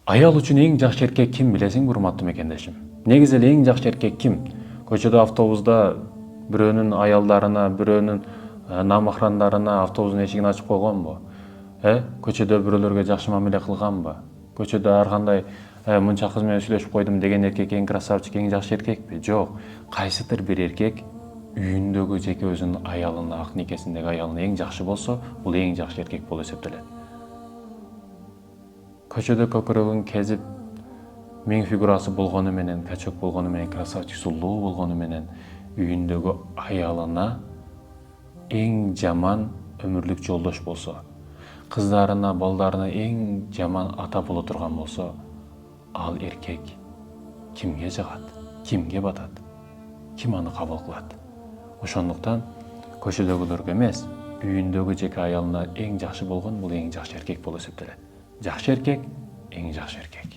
Аял үчүн эң жакшы эркек ким билесиңби, урматтуу мекендешим? Негизи эле эң жакшы эркек ким? Көчөдө, автобуста бирөөнүн аялдарына, бирөөнүн намахрандарына автобустун эшигин ачып койгонбу? Көчөдө бирөөлөргө жакшы мамиле кылганбы? Көчөдө ар кандай мынча кыз менен сүйлөшүп койдум деген эркек эң красавчик, эң жакшы эркекпи? Жок. Кайсыдыр бир эркек үйүндөгү жеке өзүнүн аялына, ак никесиндеги аялына эң жакшы болсо, бул эң жакшы эркек болуп эсептелет. Көчөдө көкүрөгүн кезип, миң фигурасы болгону менен, качок болгону менен, красавчик сулуу болгону менен үйүндөгү аялына эң жаман өмүрлүк жолдош болсо, кыздарына, балдарына эң жаман ата боло турган болсо, ал эркек кимге жагат, кимге батат, ким аны кабыл кылат? Ошондуктан көчөдөгүлөргө эмес, үйүндөгү жеке аялына эң жакшы болгон бул эң жакшы эркек болуп эсептелет. Жакшы эркек эң жакшы эркек.